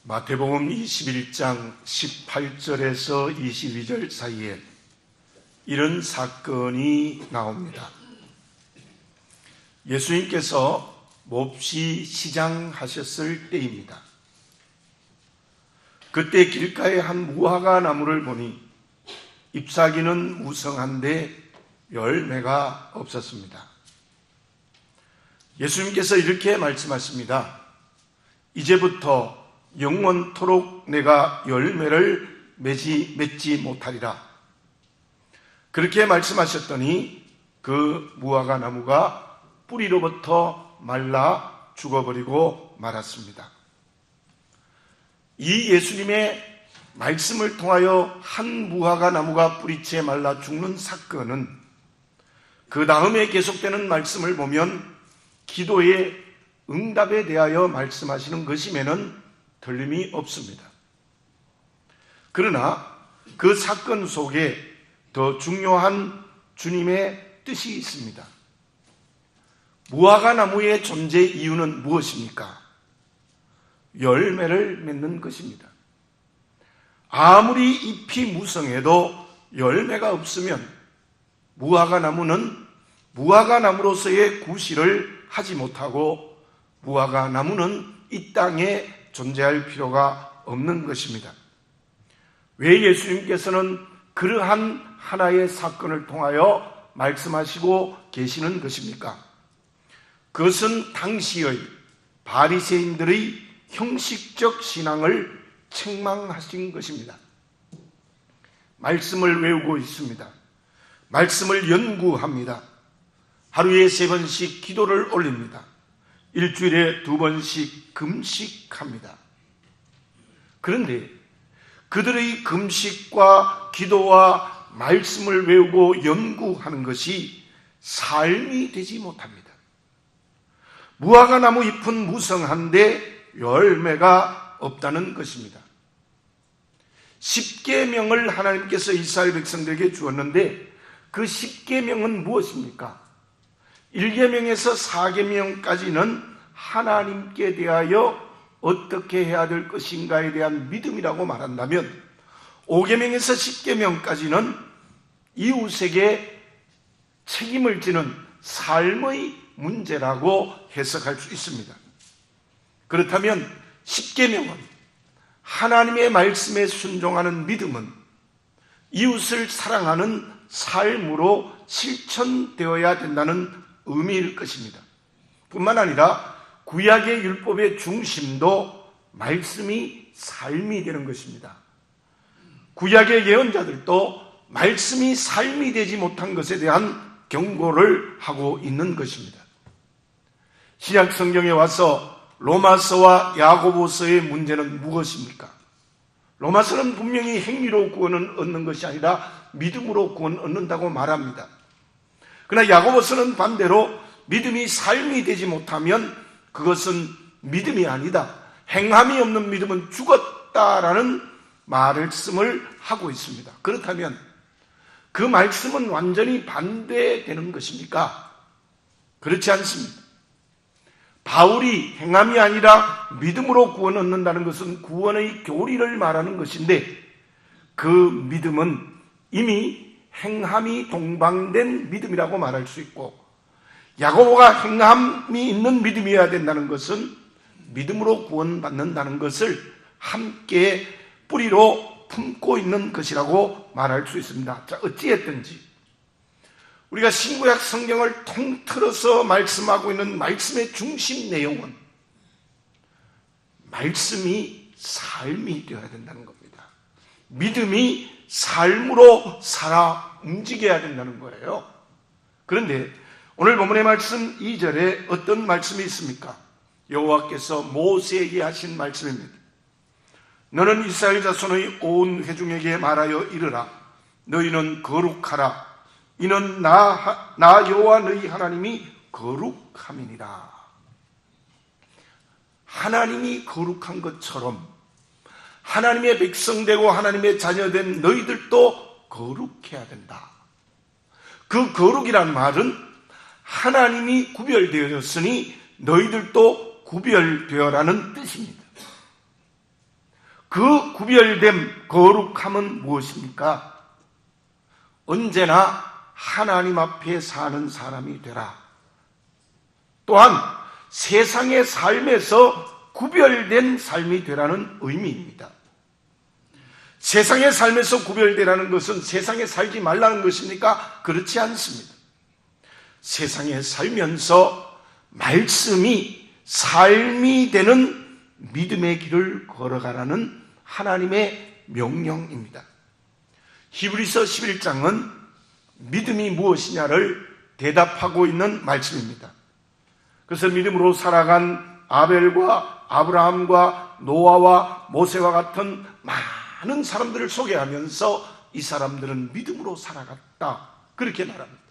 마태복음 21장 18절에서 22절 사이에 이런 사건이 나옵니다. 예수님께서 몹시 시장하셨을 때입니다. 그때 길가에 한 무화과 나무를 보니 잎사귀는 무성한데 열매가 없었습니다. 예수님께서 이렇게 말씀하십니다. 이제부터 영원토록 내가 열매를 맺지 못하리라. 그렇게 말씀하셨더니 그 무화과 나무가 뿌리로부터 말라 죽어버리고 말았습니다. 이 예수님의 말씀을 통하여 한 무화과 나무가 뿌리채 말라 죽는 사건은 그 다음에 계속되는 말씀을 보면 기도의 응답에 대하여 말씀하시는 것임에는 틀림이 없습니다. 그러나 그 사건 속에 더 중요한 주님의 뜻이 있습니다. 무화과 나무의 존재 이유는 무엇입니까? 열매를 맺는 것입니다. 아무리 잎이 무성해도 열매가 없으면 무화과 나무는 무화과 나무로서의 구실을 하지 못하고 무화과 나무는 이 땅에 존재할 필요가 없는 것입니다. 왜 예수님께서는 그러한 하나의 사건을 통하여 말씀하시고 계시는 것입니까? 그것은 당시의 바리새인들의 형식적 신앙을 책망하신 것입니다. 말씀을 외우고 있습니다. 말씀을 연구합니다. 하루에 3번씩 기도를 올립니다. 일주일에 2번씩 금식합니다. 그런데 그들의 금식과 기도와 말씀을 외우고 연구하는 것이 삶이 되지 못합니다. 무화과 나무 잎은 무성한데 열매가 없다는 것입니다. 10계명을 하나님께서 이스라엘 백성들에게 주었는데 그 10계명은 무엇입니까? 1계명에서 4계명까지는 하나님께 대하여 어떻게 해야 될 것인가에 대한 믿음이라고 말한다면 5계명에서 10계명까지는 이웃에게 책임을 지는 삶의 문제라고 해석할 수 있습니다. 그렇다면 10계명은 하나님의 말씀에 순종하는 믿음은 이웃을 사랑하는 삶으로 실천되어야 된다는 의미일 것입니다. 뿐만 아니라 구약의 율법의 중심도 말씀이 삶이 되는 것입니다. 구약의 예언자들도 말씀이 삶이 되지 못한 것에 대한 경고를 하고 있는 것입니다. 신약 성경에 와서 로마서와 야고보서의 문제는 무엇입니까? 로마서는 분명히 행위로 구원을 얻는 것이 아니라 믿음으로 구원 얻는다고 말합니다. 그러나 야고보서는 반대로 믿음이 삶이 되지 못하면 그것은 믿음이 아니다. 행함이 없는 믿음은 죽었다라는 말씀을 하고 있습니다. 그렇다면 그 말씀은 완전히 반대되는 것입니까? 그렇지 않습니다. 바울이 행함이 아니라 믿음으로 구원 얻는다는 것은 구원의 교리를 말하는 것인데 그 믿음은 이미 행함이 동방된 믿음이라고 말할 수 있고 야고보가 행함이 있는 믿음이어야 된다는 것은 믿음으로 구원받는다는 것을 함께 뿌리로 품고 있는 것이라고 말할 수 있습니다. 자, 어찌했든지 우리가 신구약 성경을 통틀어서 말씀하고 있는 말씀의 중심 내용은 말씀이 삶이 되어야 된다는 겁니다. 믿음이 삶으로 살아 움직여야 된다는 거예요. 그런데 오늘 본문의 말씀 2절에 어떤 말씀이 있습니까? 여호와께서 모세에게 하신 말씀입니다. 너는 이스라엘 자손의 온 회중에게 말하여 이르라. 너희는 거룩하라. 이는 나 여호와 너희 하나님이 거룩함이니라. 하나님이 거룩한 것처럼 하나님의 백성되고 하나님의 자녀된 너희들도 거룩해야 된다. 그 거룩이란 말은 하나님이 구별되어졌으니 너희들도 구별되어라는 뜻입니다. 그 구별됨, 거룩함은 무엇입니까? 언제나 하나님 앞에 사는 사람이 되라. 또한 세상의 삶에서 구별된 삶이 되라는 의미입니다. 세상의 삶에서 구별되라는 것은 세상에 살지 말라는 것입니까? 그렇지 않습니다. 세상에 살면서 말씀이 삶이 되는 믿음의 길을 걸어가라는 하나님의 명령입니다. 히브리서 11장은 믿음이 무엇이냐를 대답하고 있는 말씀입니다. 그래서 믿음으로 살아간 아벨과 아브라함과 노아와 모세와 같은 많은 사람들을 소개하면서 이 사람들은 믿음으로 살아갔다, 그렇게 말합니다.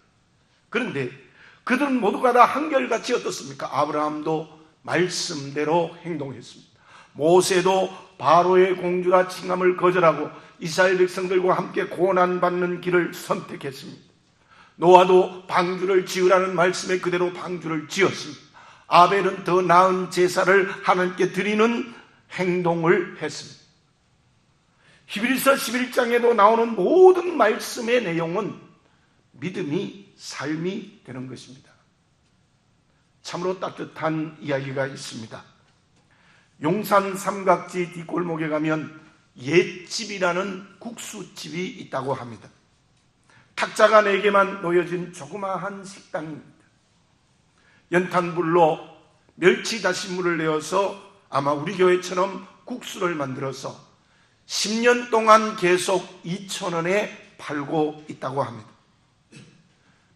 그런데 그들은 모두가 다 한결같이 어떻습니까? 아브라함도 말씀대로 행동했습니다. 모세도 바로의 공주라 칭함을 거절하고 이스라엘 백성들과 함께 고난받는 길을 선택했습니다. 노아도 방주를 지으라는 말씀에 그대로 방주를 지었습니다. 아벨은 더 나은 제사를 하나님께 드리는 행동을 했습니다. 히브리서 11장에도 나오는 모든 말씀의 내용은 믿음이 삶이 되는 것입니다. 참으로 따뜻한 이야기가 있습니다. 용산 삼각지 뒷골목에 가면 옛집이라는 국수집이 있다고 합니다. 탁자가 4개만 놓여진 조그마한 식당입니다. 연탄불로 멸치 다시물을 내어서 아마 우리 교회처럼 국수를 만들어서 10년 동안 계속 2,000원에 팔고 있다고 합니다.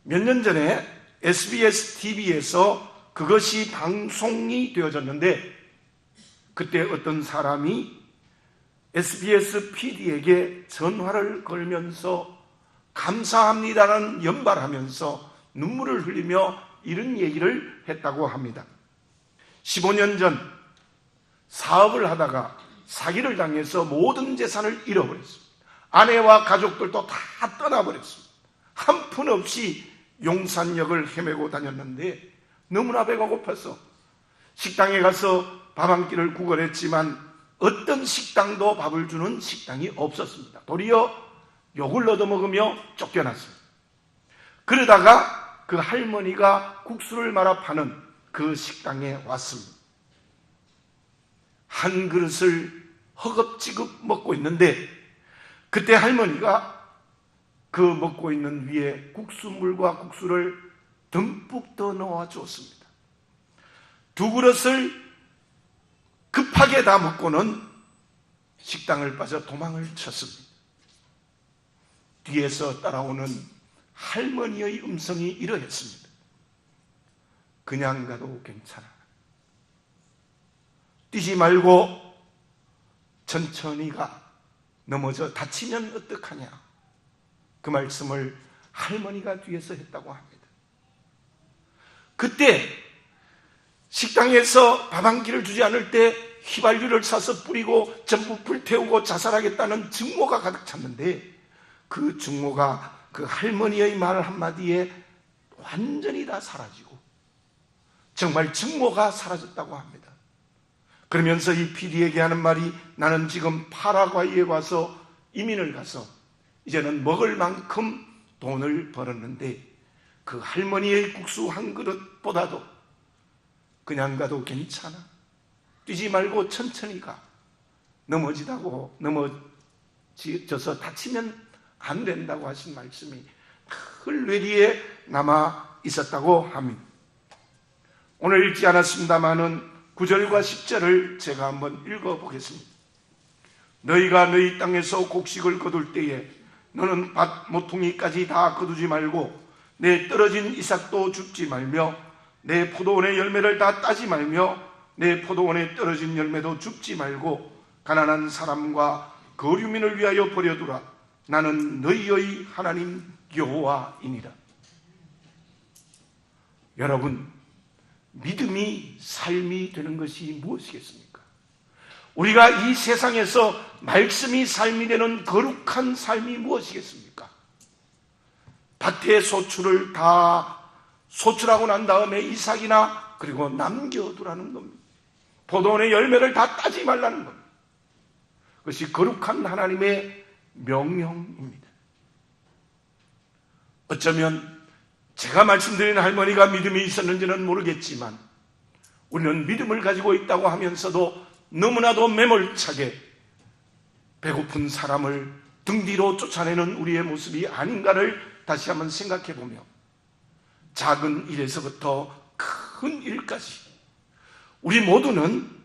몇 년 전에 SBS TV에서 그것이 방송이 되어졌는데, 그때 어떤 사람이 SBS PD에게 전화를 걸면서 감사합니다라는 연발하면서 눈물을 흘리며 이런 얘기를 했다고 합니다. 15년 전 사업을 하다가 사기를 당해서 모든 재산을 잃어버렸습니다. 아내와 가족들도 다 떠나버렸습니다. 한 푼 없이 용산역을 헤매고 다녔는데 너무나 배가 고파서 식당에 가서 밥 한 끼를 구걸했지만 어떤 식당도 밥을 주는 식당이 없었습니다. 도리어 욕을 얻어먹으며 쫓겨났습니다. 그러다가 그 할머니가 국수를 말아 파는 그 식당에 왔습니다. 한 그릇을 허겁지겁 먹고 있는데 그때 할머니가 그 먹고 있는 위에 국수물과 국수를 듬뿍 더 넣어 주었습니다. 2그릇을 급하게 다 먹고는 식당을 빠져 도망을 쳤습니다. 뒤에서 따라오는 할머니의 음성이 이러했습니다. 그냥 가도 괜찮아. 뛰지 말고 천천히 가. 넘어져 다치면 어떡하냐. 그 말씀을 할머니가 뒤에서 했다고 합니다. 그때 식당에서 밥 한 끼를 주지 않을 때 휘발유를 사서 뿌리고 전부 불태우고 자살하겠다는 증오가 가득 찼는데, 그 증오가 그 할머니의 말 한마디에 완전히 다 사라지고 정말 증오가 사라졌다고 합니다. 그러면서 이 PD에게 하는 말이, 나는 지금 파라과이에 와서 이민을 가서 이제는 먹을 만큼 돈을 벌었는데 그 할머니의 국수 한 그릇보다도 그냥 가도 괜찮아. 뛰지 말고 천천히 가. 넘어져서 다치면 안 된다고 하신 말씀이 늘 뇌리에 남아 있었다고 합니다. 오늘 읽지 않았습니다마는 9절과 10절을 제가 한번 읽어보겠습니다. 너희가 너희 땅에서 곡식을 거둘 때에 너는 밭 모퉁이까지 다 거두지 말고 내 떨어진 이삭도 줍지 말며 내 포도원의 열매를 다 따지 말며 내 포도원에 떨어진 열매도 줍지 말고 가난한 사람과 거류민을 위하여 버려두라. 나는 너희의 하나님 여호와이니라. 여러분, 믿음이 삶이 되는 것이 무엇이겠습니까? 우리가 이 세상에서 말씀이 삶이 되는 거룩한 삶이 무엇이겠습니까? 밭의 소출을 다 소출하고 난 다음에 이삭이나 그리고 남겨두라는 겁니다. 포도원의 열매를 다 따지 말라는 겁니다. 그것이 거룩한 하나님의 명령입니다. 어쩌면 제가 말씀드린 할머니가 믿음이 있었는지는 모르겠지만 우리는 믿음을 가지고 있다고 하면서도 너무나도 매몰차게 배고픈 사람을 등 뒤로 쫓아내는 우리의 모습이 아닌가를 다시 한번 생각해 보며 작은 일에서부터 큰 일까지 우리 모두는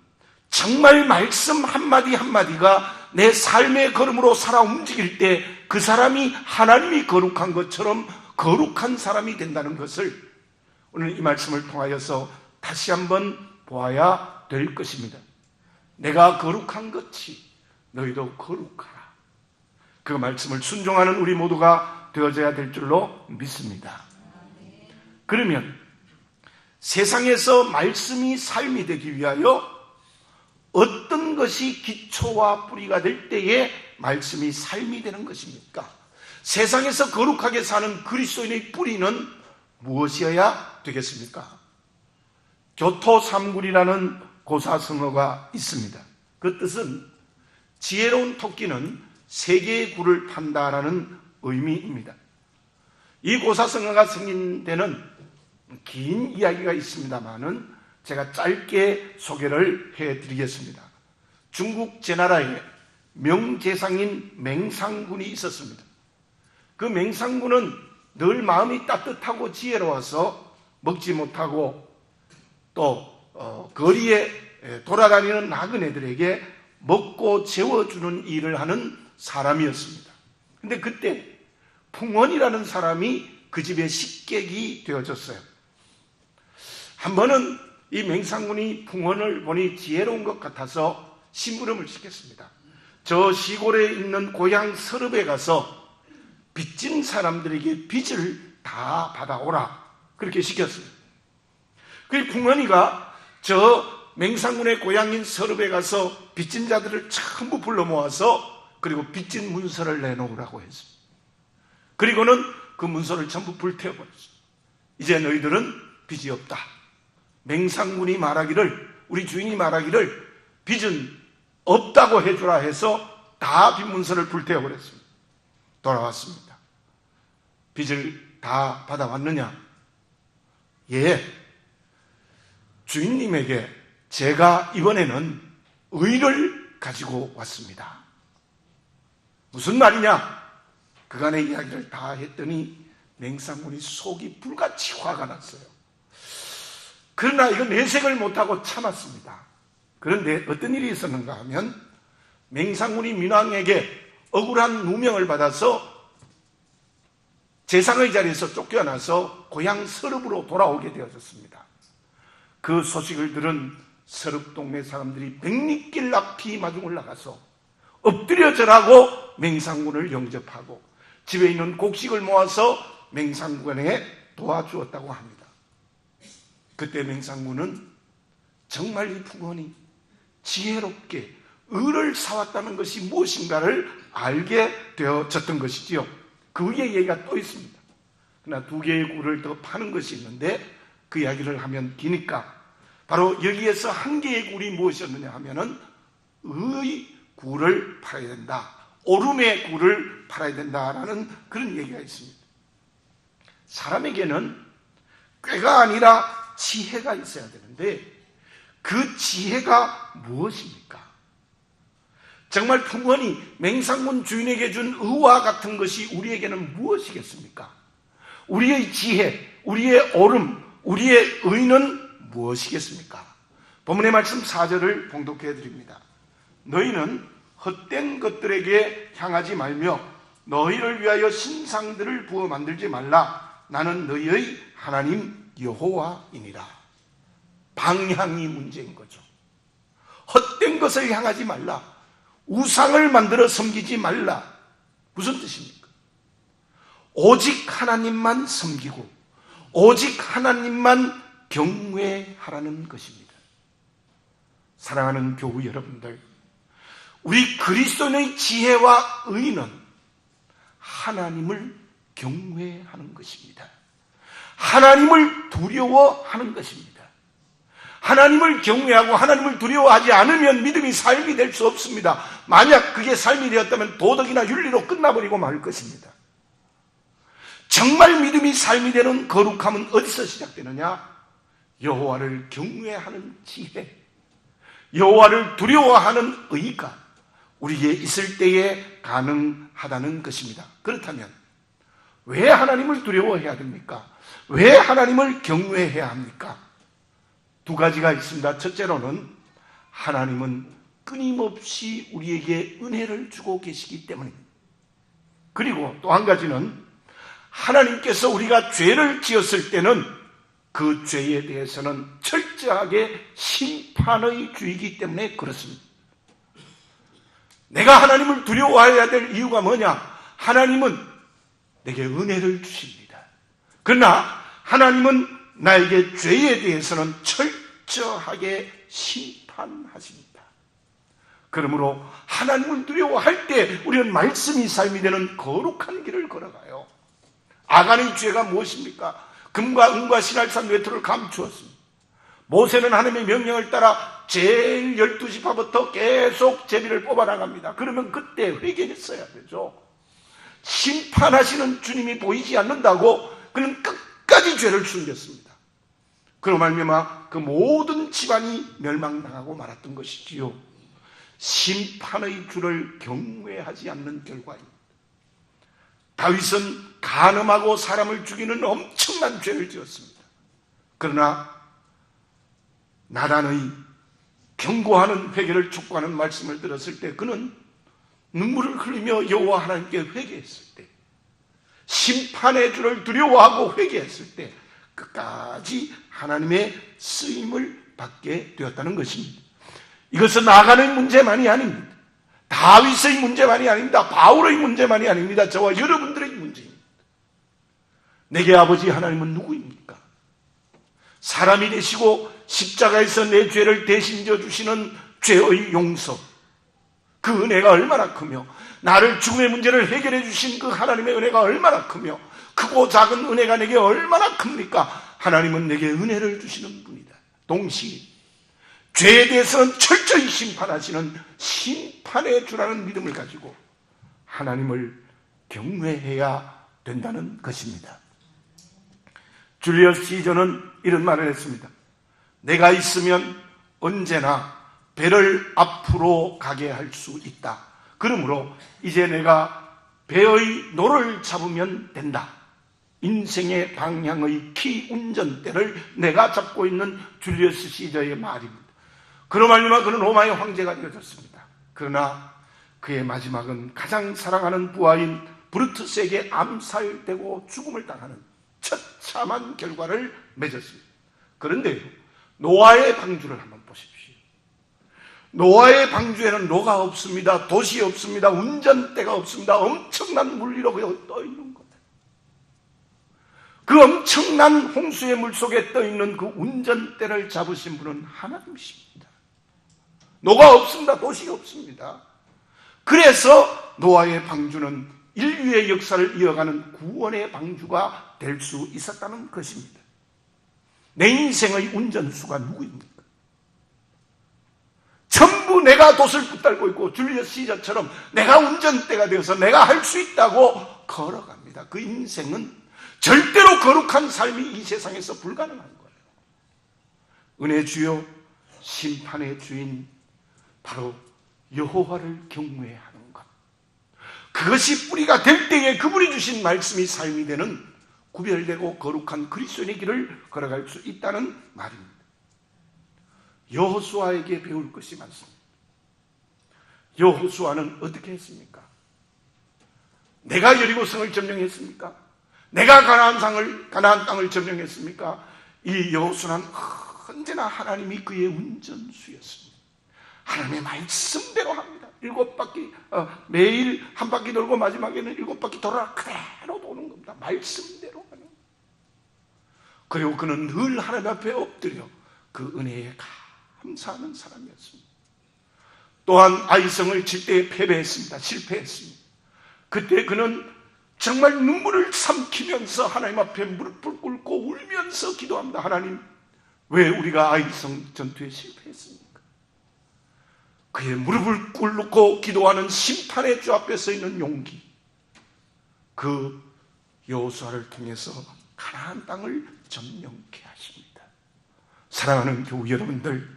정말 말씀 한마디 한마디가 내 삶의 걸음으로 살아 움직일 때 그 사람이 하나님이 거룩한 것처럼 거룩한 사람이 된다는 것을 오늘 이 말씀을 통하여서 다시 한번 보아야 될 것입니다. 내가 거룩한 것이 너희도 거룩하라. 그 말씀을 순종하는 우리 모두가 되어져야 될 줄로 믿습니다. 그러면 세상에서 말씀이 삶이 되기 위하여 어떤 것이 기초와 뿌리가 될 때에 말씀이 삶이 되는 것입니까? 세상에서 거룩하게 사는 그리스도인의 뿌리는 무엇이어야 되겠습니까? 교토삼굴이라는 고사성어가 있습니다. 그 뜻은 지혜로운 토끼는 세 개의 굴을 판다라는 의미입니다. 이 고사성어가 생긴 데는 긴 이야기가 있습니다만은 제가 짧게 소개를 해드리겠습니다. 중국 제나라에 명재상인 맹상군이 있었습니다. 그 맹상군은 늘 마음이 따뜻하고 지혜로워서 먹지 못하고 또 거리에 돌아다니는 나그네들에게 먹고 재워주는 일을 하는 사람이었습니다. 근데 그때 풍원이라는 사람이 그 집의 식객이 되어졌어요. 한 번은 이 맹상군이 풍원을 보니 지혜로운 것 같아서 심부름을 시켰습니다. 저 시골에 있는 고향 서릅에 가서 빚진 사람들에게 빚을 다 받아오라 그렇게 시켰어요. 그 풍원이가 저 맹상군의 고향인 서릅에 가서 빚진 자들을 전부 불러 모아서 그리고 빚진 문서를 내놓으라고 했습니다. 그리고는 그 문서를 전부 불태워버렸어요. 이제 너희들은 빚이 없다. 맹상군이 말하기를, 우리 주인이 말하기를 빚은 없다고 해주라 해서 다 빚 문서를 불태워버렸습니다. 돌아왔습니다. 빚을 다 받아왔느냐? 예, 주인님에게 제가 이번에는 의를 가지고 왔습니다. 무슨 말이냐? 그간의 이야기를 다 했더니 맹상군이 속이 불같이 화가 났어요. 그러나 이거 내색을 못하고 참았습니다. 그런데 어떤 일이 있었는가 하면 맹상군이 민왕에게 억울한 누명을 받아서 재상의 자리에서 쫓겨나서 고향 서릅으로 돌아오게 되어졌습니다. 그 소식을 들은 서릅 동네 사람들이 백리길 앞이 마중을 나가서 엎드려 절하고 맹상군을 영접하고 집에 있는 곡식을 모아서 맹상군에게 도와주었다고 합니다. 그때 맹상군은 정말 이 풍원이 지혜롭게 을을 사왔다는 것이 무엇인가를 알게 되어졌던 것이지요. 그 위에 얘기가 또 있습니다. 그러나 두 개의 굴을 더 파는 것이 있는데 그 이야기를 하면 기니까 바로 여기에서 한 개의 굴이 무엇이었느냐 하면은 의 굴을 팔아야 된다. 오름의 굴을 팔아야 된다라는 그런 얘기가 있습니다. 사람에게는 꾀가 아니라 지혜가 있어야 되는데 그 지혜가 무엇입니까? 정말 풍원이 맹상군 주인에게 준 의와 같은 것이 우리에게는 무엇이겠습니까? 우리의 지혜, 우리의 옳음, 우리의 의는 무엇이겠습니까? 본문의 말씀 4절을 봉독해 드립니다. 너희는 헛된 것들에게 향하지 말며 너희를 위하여 신상들을 부어 만들지 말라. 나는 너희의 하나님 여호와이니라. 방향이 문제인 거죠. 헛된 것을 향하지 말라. 우상을 만들어 섬기지 말라. 무슨 뜻입니까? 오직 하나님만 섬기고 오직 하나님만 경외하라는 것입니다. 사랑하는 교우 여러분들, 우리 그리스도인의 지혜와 의는 하나님을 경외하는 것입니다. 하나님을 두려워하는 것입니다. 하나님을 경외하고 하나님을 두려워하지 않으면 믿음이 삶이 될 수 없습니다. 만약 그게 삶이 되었다면 도덕이나 윤리로 끝나버리고 말 것입니다. 정말 믿음이 삶이 되는 거룩함은 어디서 시작되느냐? 여호와를 경외하는 지혜, 여호와를 두려워하는 의가 우리에게 있을 때에 가능하다는 것입니다. 그렇다면 왜 하나님을 두려워해야 됩니까? 왜 하나님을 경외해야 합니까? 두 가지가 있습니다. 첫째로는 하나님은 끊임없이 우리에게 은혜를 주고 계시기 때문입니다. 그리고 또 한 가지는 하나님께서 우리가 죄를 지었을 때는 그 죄에 대해서는 철저하게 심판의 주이기 때문에 그렇습니다. 내가 하나님을 두려워해야 될 이유가 뭐냐? 하나님은 내게 은혜를 주십니다. 그러나 하나님은 나에게 죄에 대해서는 철저하게 심판하십니다. 그러므로 하나님을 두려워할 때 우리는 말씀이 삶이 되는 거룩한 길을 걸어가요. 아간의 죄가 무엇입니까? 금과 은과 신할산 외투를 감추었습니다. 모세는 하나님의 명령을 따라 제일 12지파부터 계속 제비를 뽑아나갑니다. 그러면 그때 회개했어야 되죠. 심판하시는 주님이 보이지 않는다고 그는 끝까지 죄를 숨겼습니다. 그로 말미암아 그 모든 집안이 멸망당하고 말았던 것이지요. 심판의 주를 경외하지 않는 결과입니다. 다윗은 간음하고 사람을 죽이는 엄청난 죄를 지었습니다. 그러나 나단의 경고하는 회개를 촉구하는 말씀을 들었을 때 그는 눈물을 흘리며 여호와 하나님께 회개했을 때, 심판의 주를 두려워하고 회개했을 때 끝까지 하나님의 쓰임을 받게 되었다는 것입니다. 이것은 아간의 문제만이 아닙니다. 다윗의 문제만이 아닙니다. 바울의 문제만이 아닙니다. 저와 여러분들의 문제입니다. 내게 아버지 하나님은 누구입니까? 사람이 되시고 십자가에서 내 죄를 대신 져주시는 죄의 용서, 그 은혜가 얼마나 크며 나를 죽음의 문제를 해결해 주신 그 하나님의 은혜가 얼마나 크며 크고 작은 은혜가 내게 얼마나 큽니까? 하나님은 내게 은혜를 주시는 분이다. 동시에 죄에 대해서는 철저히 심판하시는 심판의 주라는 믿음을 가지고 하나님을 경외해야 된다는 것입니다. 줄리어스 시저는 이런 말을 했습니다. 내가 있으면 언제나 배를 앞으로 가게 할 수 있다. 그러므로 이제 내가 배의 노를 잡으면 된다. 인생의 방향의 키 운전대를 내가 잡고 있는 줄리어스 시저의 말입니다. 그로 말미암아 그는 로마의 황제가 되어졌습니다. 그러나 그의 마지막은 가장 사랑하는 부하인 브루투스에게 암살되고 죽음을 당하는 처참한 결과를 맺었습니다. 그런데 노아의 방주를 한번 보십시오. 노아의 방주에는 로가 없습니다. 도시 없습니다. 운전대가 없습니다. 엄청난 물리로 그냥 떠있는 겁니다. 그 엄청난 홍수의 물속에 떠있는 그 운전대를 잡으신 분은 하나님이십니다. 노가 없습니다. 도시가 없습니다. 그래서 노아의 방주는 인류의 역사를 이어가는 구원의 방주가 될 수 있었다는 것입니다. 내 인생의 운전수가 누구입니까? 전부 내가 돛을 붙들고 있고 줄리어스 시저처럼 내가 운전대가 되어서 내가 할 수 있다고 걸어갑니다. 그 인생은 절대로 거룩한 삶이 이 세상에서 불가능한 거예요. 은혜 주요 심판의 주인 바로 여호와를 경외하는 것, 그것이 뿌리가 될 때에 그분이 주신 말씀이 삶이 되는 구별되고 거룩한 그리스도인의 길을 걸어갈 수 있다는 말입니다. 여호수아에게 배울 것이 많습니다. 여호수아는 어떻게 했습니까? 내가 여리고성을 점령했습니까? 내가 가나안 땅을 점령했습니까? 이 여호수아는 언제나 하나님이 그의 운전수였습니다. 하나님의 말씀대로 합니다. 7바퀴, 매일 한 바퀴 돌고 마지막에는 7바퀴 돌아 그대로 도는 겁니다. 말씀대로 하는 겁니다. 그리고 그는 늘 하나님 앞에 엎드려 그 은혜에 감사하는 사람이었습니다. 또한 아이성을 칠 때 패배했습니다. 실패했습니다. 그때 그는 정말 눈물을 삼키면서 하나님 앞에 무릎을 꿇고 울면서 기도합니다. 하나님, 왜 우리가 아이성 전투에 실패했습니까? 그의 무릎을 꿇고 기도하는 심판의 주 앞에 서 있는 용기, 그 여호수아를 통해서 가나안 땅을 점령케 하십니다. 사랑하는 교우 여러분들,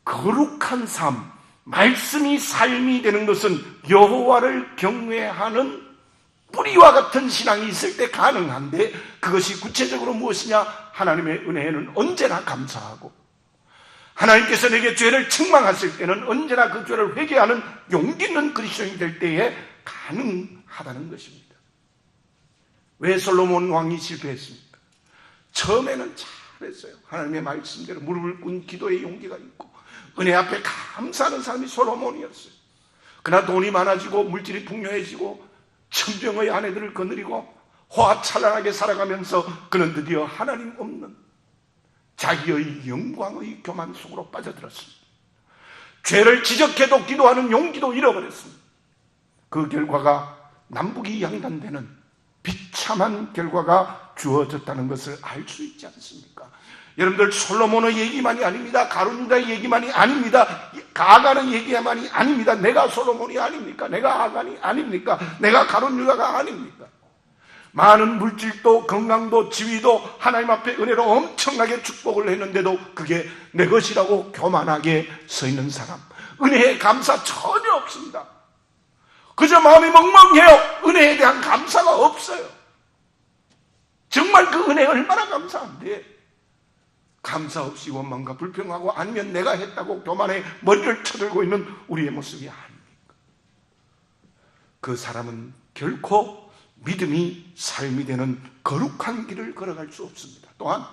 거룩한 삶, 말씀이 삶이 되는 것은 여호와를 경외하는 뿌리와 같은 신앙이 있을 때 가능한데, 그것이 구체적으로 무엇이냐? 하나님의 은혜에는 언제나 감사하고, 하나님께서 내게 죄를 책망하실 때는 언제나 그 죄를 회개하는 용기 있는 그리스도인이 될 때에 가능하다는 것입니다. 왜 솔로몬 왕이 실패했습니까? 처음에는 잘했어요. 하나님의 말씀대로 무릎을 꿇은 기도의 용기가 있고 은혜 앞에 감사하는 사람이 솔로몬이었어요. 그러나 돈이 많아지고 물질이 풍요해지고 천병의 아내들을 거느리고 호화찬란하게 살아가면서 그는 드디어 하나님 없는 자기의 영광의 교만 속으로 빠져들었습니다. 죄를 지적해도 기도하는 용기도 잃어버렸습니다. 그 결과가 남북이 양단되는 비참한 결과가 주어졌다는 것을 알 수 있지 않습니까? 여러분들, 솔로몬의 얘기만이 아닙니다. 가룟유다의 얘기만이 아닙니다. 아간의 얘기만이 아닙니다. 내가 솔로몬이 아닙니까? 내가 아간이 아닙니까? 내가 가룟유다가 아닙니까? 많은 물질도 건강도 지위도 하나님 앞에 은혜로 엄청나게 축복을 했는데도 그게 내 것이라고 교만하게 서 있는 사람, 은혜에 감사 전혀 없습니다. 그저 마음이 멍멍해요. 은혜에 대한 감사가 없어요. 정말 그 은혜 얼마나 감사한데 감사 없이 원망과 불평하고 아니면 내가 했다고 교만에 머리를 쳐들고 있는 우리의 모습이 아닙니까? 그 사람은 결코 믿음이 삶이 되는 거룩한 길을 걸어갈 수 없습니다. 또한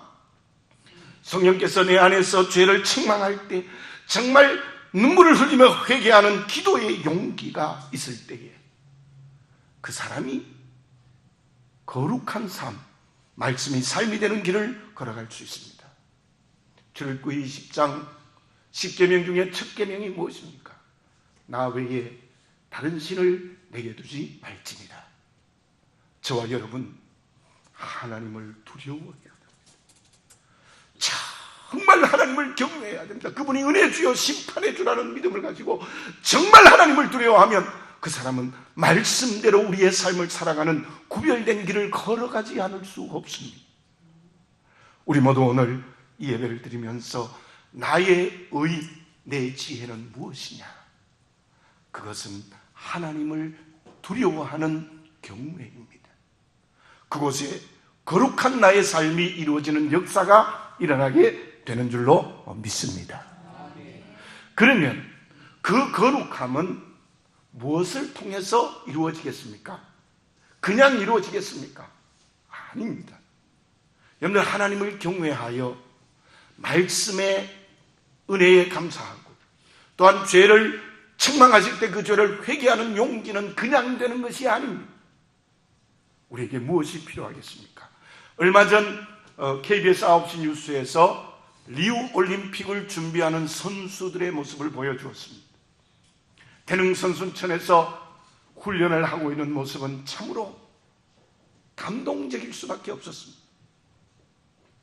성령께서 내 안에서 죄를 책망할 때 정말 눈물을 흘리며 회개하는 기도의 용기가 있을 때에 그 사람이 거룩한 삶, 말씀이 삶이 되는 길을 걸어갈 수 있습니다. 출애굽기 20장 10계명 중에 첫 계명이 무엇입니까? 나 외에 다른 신을 내게 두지 말지니라. 저와 여러분, 하나님을 두려워해야 됩니다. 정말 하나님을 경외해야 됩니다. 그분이 은혜 주여 심판해 주라는 믿음을 가지고 정말 하나님을 두려워하면 그 사람은 말씀대로 우리의 삶을 살아가는 구별된 길을 걸어가지 않을 수 없습니다. 우리 모두 오늘 이 예배를 드리면서 나의 의, 내 지혜는 무엇이냐? 그것은 하나님을 두려워하는 경외입니다. 그곳에 거룩한 나의 삶이 이루어지는 역사가 일어나게 되는 줄로 믿습니다. 그러면 그 거룩함은 무엇을 통해서 이루어지겠습니까? 그냥 이루어지겠습니까? 아닙니다. 여러분들, 하나님을 경외하여 말씀의 은혜에 감사하고 또한 죄를 책망하실 때 그 죄를 회개하는 용기는 그냥 되는 것이 아닙니다. 우리에게 무엇이 필요하겠습니까? 얼마 전 KBS 9시 뉴스에서 리우 올림픽을 준비하는 선수들의 모습을 보여주었습니다. 태릉 선수촌에서 훈련을 하고 있는 모습은 참으로 감동적일 수밖에 없었습니다.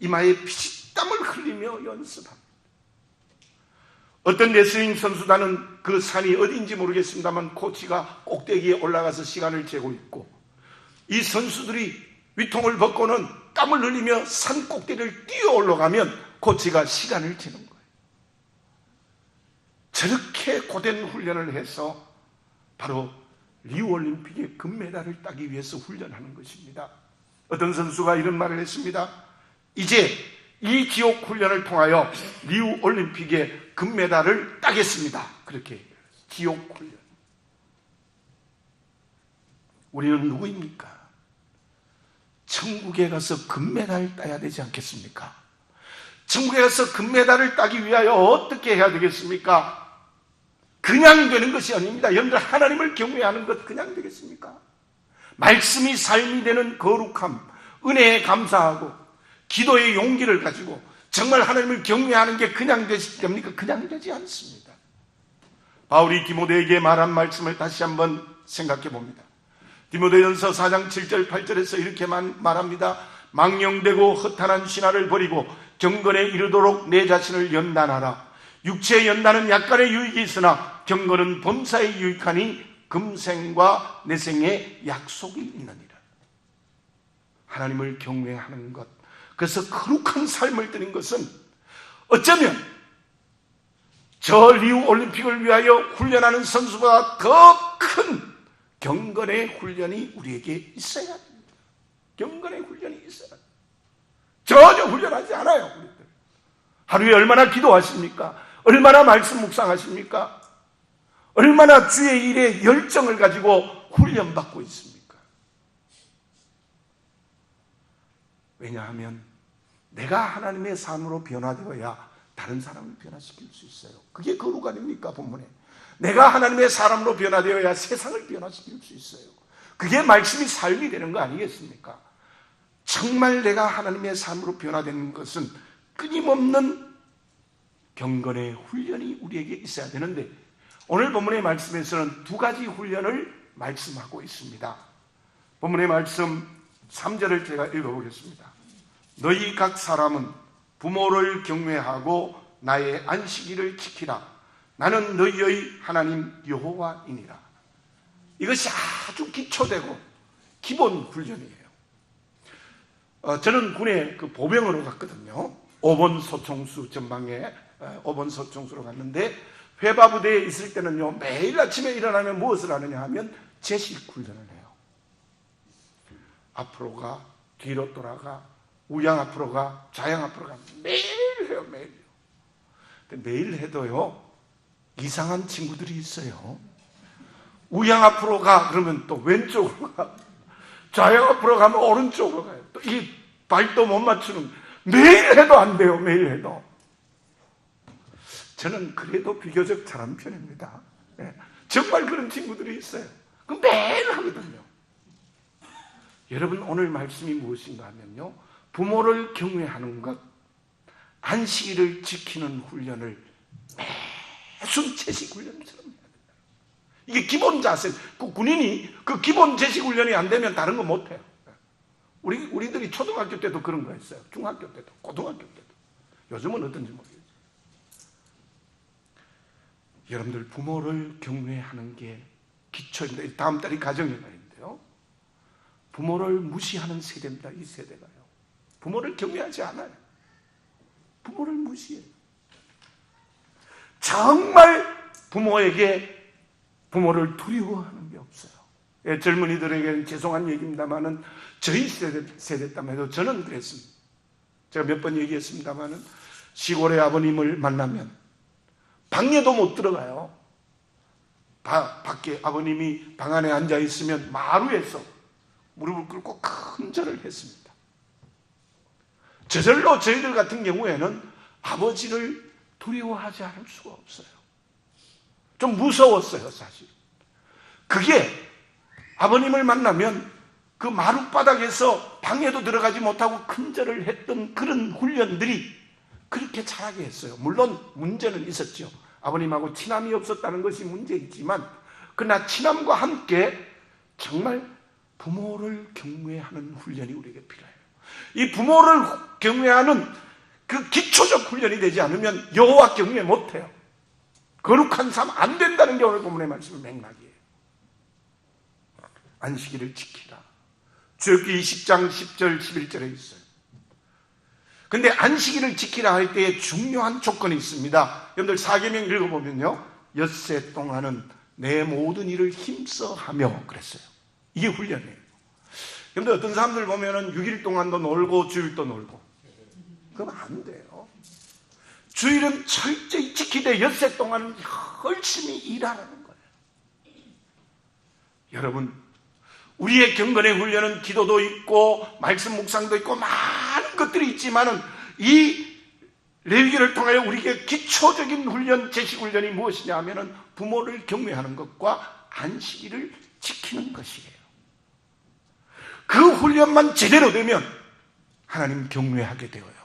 이마에 피땀을 흘리며 연습합니다. 어떤 레슬링 선수단은 그 산이 어딘지 모르겠습니다만 코치가 꼭대기에 올라가서 시간을 재고 있고, 이 선수들이 위통을 벗고는 땀을 흘리며 산 꼭대기를 뛰어 올라가면 코치가 시간을 재는 거예요. 저렇게 고된 훈련을 해서 바로 리우올림픽의 금메달을 따기 위해서 훈련하는 것입니다. 어떤 선수가 이런 말을 했습니다. 이제 이 지옥 훈련을 통하여 리우올림픽의 금메달을 따겠습니다. 그렇게 지옥 훈련. 우리는 누구입니까? 천국에 가서 금메달을 따야 되지 않겠습니까? 천국에 가서 금메달을 따기 위하여 어떻게 해야 되겠습니까? 그냥 되는 것이 아닙니다. 여러분들, 하나님을 경외하는 것 그냥 되겠습니까? 말씀이 삶이 되는 거룩함, 은혜에 감사하고 기도의 용기를 가지고 정말 하나님을 경외하는 게 그냥 됩니까? 그냥 되지 않습니다. 바울이 디모데에게 말한 말씀을 다시 한번 생각해 봅니다. 디모데전서 4장 7절 8절에서 이렇게 말합니다. 망령되고 허탄한 신화를 버리고 경건에 이르도록 내 자신을 연단하라. 육체의 연단은 약간의 유익이 있으나 경건은 범사에 유익하니 금생과 내생에 약속이 있느니라. 하나님을 경외하는 것, 그래서 거룩한 삶을 드는 것은 어쩌면 저 리우 올림픽을 위하여 훈련하는 선수보다 더 큰 경건의 훈련이 우리에게 있어야 합니다. 경건의 훈련이 있어야 합니다. 전혀 훈련하지 않아요. 우리들. 하루에 얼마나 기도하십니까? 얼마나 말씀 묵상하십니까? 얼마나 주의 일에 열정을 가지고 훈련받고 있습니까? 왜냐하면 내가 하나님의 삶으로 변화되어야 다른 사람을 변화시킬 수 있어요. 그게 거룩 아닙니까? 본문에 내가 하나님의 사람으로 변화되어야 세상을 변화시킬 수 있어요. 그게 말씀이 삶이 되는 거 아니겠습니까? 정말 내가 하나님의 삶으로 변화되는 것은 끊임없는 경건의 훈련이 우리에게 있어야 되는데, 오늘 본문의 말씀에서는 두 가지 훈련을 말씀하고 있습니다. 본문의 말씀 3절을 제가 읽어보겠습니다. 너희 각 사람은 부모를 경외하고 나의 안식일을 지키라. 나는 너희의 하나님 여호와이니라. 이것이 아주 기초되고 기본 훈련이에요. 저는 군에 그 보병으로 갔거든요. 5번 소총수 전방에 5번 소총수로 갔는데, 회바부대에 있을 때는요, 매일 아침에 일어나면 무엇을 하느냐 하면 제식 훈련을 해요. 앞으로 가, 뒤로 돌아가, 우양 앞으로 가, 좌양 앞으로 가. 매일 해요, 매일. 근데 매일 해도요, 이상한 친구들이 있어요. 우양 앞으로 가, 그러면 또 왼쪽으로 가. 좌양 앞으로 가면 오른쪽으로 가요. 또 이 발도 못 맞추는, 매일 해도 안 돼요, 매일 해도. 저는 그래도 비교적 잘한 편입니다. 정말 그런 친구들이 있어요. 그 매일 하거든요. 여러분, 오늘 말씀이 무엇인가 하면요, 부모를 경외하는 것, 안식일을 지키는 훈련을 매순 제식 훈련처럼 해야 된다. 이게 기본 자세. 그 군인이 그 기본 제식 훈련이 안 되면 다른 거 못 해요. 우리들이 초등학교 때도 그런 거 했어요. 중학교 때도, 고등학교 때도. 요즘은 어떤지 모르겠어요. 여러분들, 부모를 경외하는 게 기초입니다. 다음 달이 가정의 날인데요, 부모를 무시하는 세대입니다. 이 세대가요. 부모를 경외하지 않아요. 부모를 무시해요. 정말 부모를 두려워하는 게 없어요. 젊은이들에게는 죄송한 얘기입니다만은 저희 세대 때문에도 저는 그랬습니다. 제가 몇 번 얘기했습니다만은 시골의 아버님을 만나면 방에도 못 들어가요. 밖에 아버님이 방 안에 앉아 있으면 마루에서 무릎을 꿇고 큰 절을 했습니다. 저절로 저희들 같은 경우에는 아버지를 두려워하지 않을 수가 없어요. 좀 무서웠어요, 사실. 그게 아버님을 만나면 그 마룻바닥에서 방에도 들어가지 못하고 큰 절을 했던 그런 훈련들이 그렇게 자라게 했어요. 물론 문제는 있었죠. 아버님하고 친함이 없었다는 것이 문제이지만, 그러나 친함과 함께 정말 부모를 경외하는 훈련이 우리에게 필요해요. 이 부모를 경외하는 그 기초적 훈련이 되지 않으면 여호와 경외 못해요. 거룩한 삶 안 된다는 게 오늘 본문의 말씀의 맥락이에요. 안식일을 지키라. 출애굽기 20장 10절 11절에 있어요. 근데 안식일을 지키라 할 때에 중요한 조건이 있습니다. 여러분들 사계명 읽어보면요, 엿새 동안은 내 모든 일을 힘써 하며 그랬어요. 이게 훈련이에요. 여러분들 어떤 사람들 보면은 6일 동안도 놀고 주일도 놀고, 그러면 안 돼요. 주일은 철저히 지키되 엿새 동안은 열심히 일하라는 거예요. 여러분, 우리의 경건의 훈련은 기도도 있고 말씀 묵상도 있고 많은 것들이 있지만은, 이 레위기를 통하여 우리에게 기초적인 훈련, 제식 훈련이 무엇이냐 하면은 부모를 경외하는 것과 안식일을 지키는 것이에요. 그 훈련만 제대로 되면 하나님 경외하게 되어요.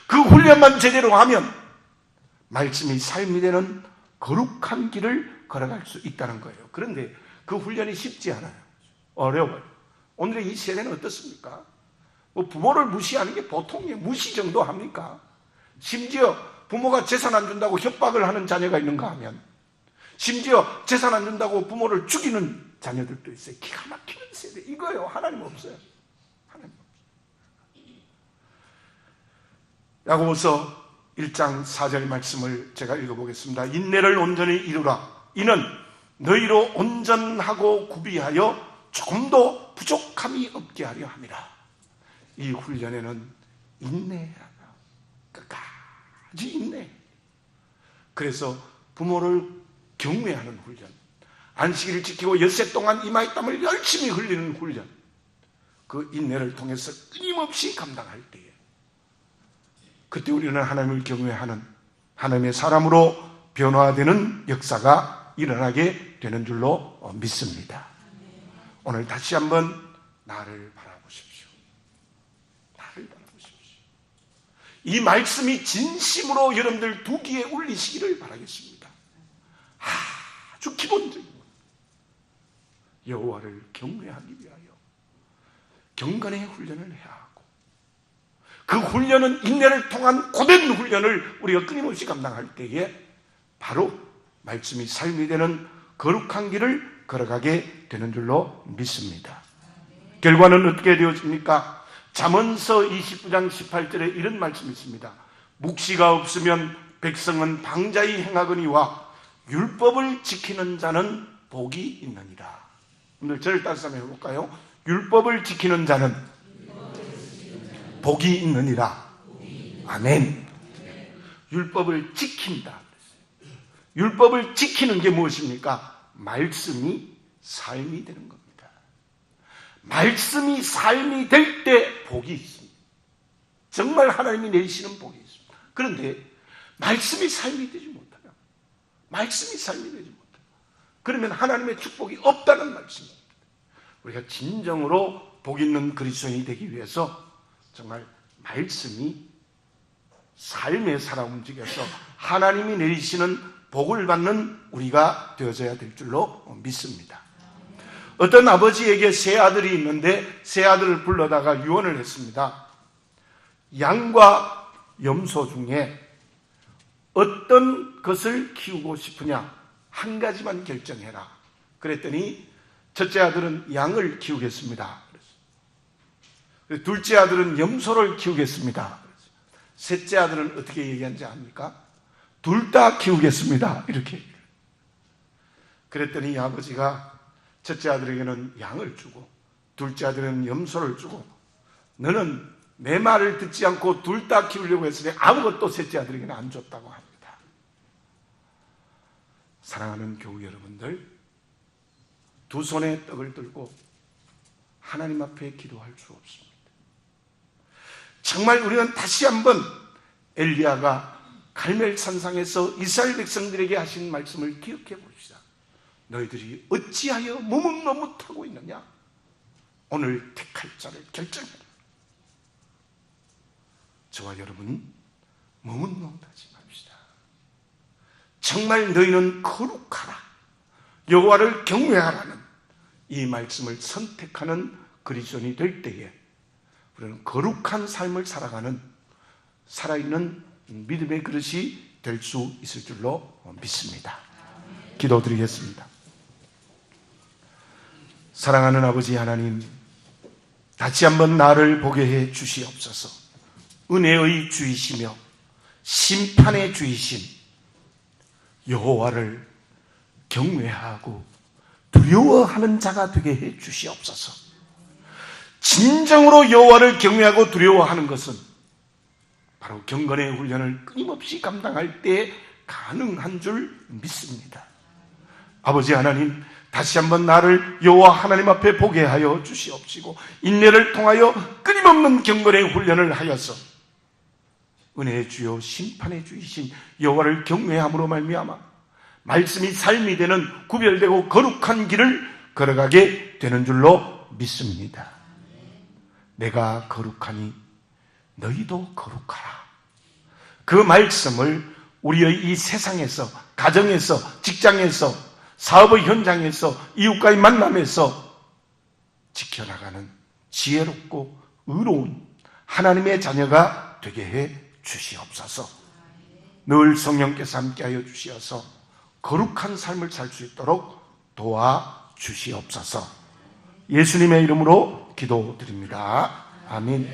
그 훈련만 제대로 하면 말씀이 삶이 되는 거룩한 길을 걸어갈 수 있다는 거예요. 그런데 그 훈련이 쉽지 않아요. 어려워요. 오늘의 이 세대는 어떻습니까? 뭐 부모를 무시하는 게 보통이에요. 무시 정도 합니까? 심지어 부모가 재산 안 준다고 협박을 하는 자녀가 있는가 하면, 심지어 재산 안 준다고 부모를 죽이는 자녀들도 있어요. 기가 막히는 세대. 이거요. 하나님 없어요. 하나님 없어요. 야고보서 1장 4절 말씀을 제가 읽어보겠습니다. 인내를 온전히 이루라. 이는 너희로 온전하고 구비하여 조금도 부족함이 없게 하려 함이라. 이 훈련에는 인내해야 한다. 끝까지 인내. 그래서 부모를 경외하는 훈련, 안식일을 지키고 엿새 동안 이마에 땀을 열심히 흘리는 훈련, 그 인내를 통해서 끊임없이 감당할 때에 그때 우리는 하나님을 경외하는 하나님의 사람으로 변화되는 역사가 일어나게 되는 줄로 믿습니다. 오늘 다시 한번 나를 바라보십시오. 나를 바라보십시오. 이 말씀이 진심으로 여러분들 두 귀에 울리시기를 바라겠습니다. 아주 기본적인 것. 여호와를 경외하기 위하여 경건의 훈련을 해야 하고, 그 훈련은 인내를 통한 고된 훈련을 우리가 끊임없이 감당할 때에 바로 말씀이 삶이 되는 거룩한 길을 걸어가게 되는 줄로 믿습니다. 결과는 어떻게 되어집니까? 잠언서 29장 18절에 이런 말씀이 있습니다. 묵시가 없으면 백성은 방자히 행하거니와 율법을 지키는 자는 복이 있느니라. 오늘 저를 따라서 한번 해볼까요? 율법을 지키는 자는 복이 있느니라. 아멘. 율법을 지킨다. 율법을 지키는 게 무엇입니까? 말씀이 삶이 되는 겁니다. 말씀이 삶이 될 때 복이 있습니다. 정말 하나님이 내리시는 복이 있습니다. 그런데 말씀이 삶이 되지 못하면, 말씀이 삶이 되지 못하면, 그러면 하나님의 축복이 없다는 말씀입니다. 우리가 진정으로 복 있는 그리스도인이 되기 위해서 정말 말씀이 삶에 살아 움직여서 하나님이 내리시는 복을 받는 우리가 되어져야 될 줄로 믿습니다. 어떤 아버지에게 세 아들이 있는데 세 아들을 불러다가 유언을 했습니다. 양과 염소 중에 어떤 것을 키우고 싶으냐? 한 가지만 결정해라. 그랬더니 첫째 아들은 양을 키우겠습니다. 둘째 아들은 염소를 키우겠습니다. 셋째 아들은 어떻게 얘기한지 압니까? 둘 다 키우겠습니다. 이렇게. 그랬더니 아버지가 첫째 아들에게는 양을 주고 둘째 아들은 염소를 주고, 너는 내 말을 듣지 않고 둘 다 키우려고 했으니 아무것도 셋째 아들에게는 안 줬다고 합니다. 사랑하는 교우 여러분들, 두 손에 떡을 들고 하나님 앞에 기도할 수 없습니다. 정말 우리는 다시 한번 엘리야가 갈멜산상에서 이스라엘 백성들에게 하신 말씀을 기억해 봅시다. 너희들이 어찌하여 머뭇머뭇하고 있느냐? 오늘 택할 자를 결정해라. 저와 여러분 머뭇머뭇하지 맙시다. 정말 너희는 거룩하라, 여호와를 경외하라는 이 말씀을 선택하는 그리스도인이 될 때에 우리는 거룩한 삶을 살아가는 살아있는 믿음의 그릇이 될 수 있을 줄로 믿습니다. 기도드리겠습니다. 사랑하는 아버지 하나님, 다시 한번 나를 보게 해 주시옵소서. 은혜의 주이시며 심판의 주이신 여호와를 경외하고 두려워하는 자가 되게 해 주시옵소서. 진정으로 여호와를 경외하고 두려워하는 것은 바로 경건의 훈련을 끊임없이 감당할 때 가능한 줄 믿습니다. 아버지 하나님, 다시 한번 나를 여호와 하나님 앞에 보게 하여 주시옵시고, 인내를 통하여 끊임없는 경건의 훈련을 하여서 은혜의 주요 심판의 주이신 여호와를 경외함으로 말미암아 말씀이 삶이 되는 구별되고 거룩한 길을 걸어가게 되는 줄로 믿습니다. 내가 거룩하니 너희도 거룩하라. 그 말씀을 우리의 이 세상에서, 가정에서, 직장에서, 사업의 현장에서, 이웃과의 만남에서 지켜나가는 지혜롭고 의로운 하나님의 자녀가 되게 해 주시옵소서. 늘 성령께서 함께하여 주시어서 거룩한 삶을 살 수 있도록 도와주시옵소서. 예수님의 이름으로 기도드립니다. 아멘.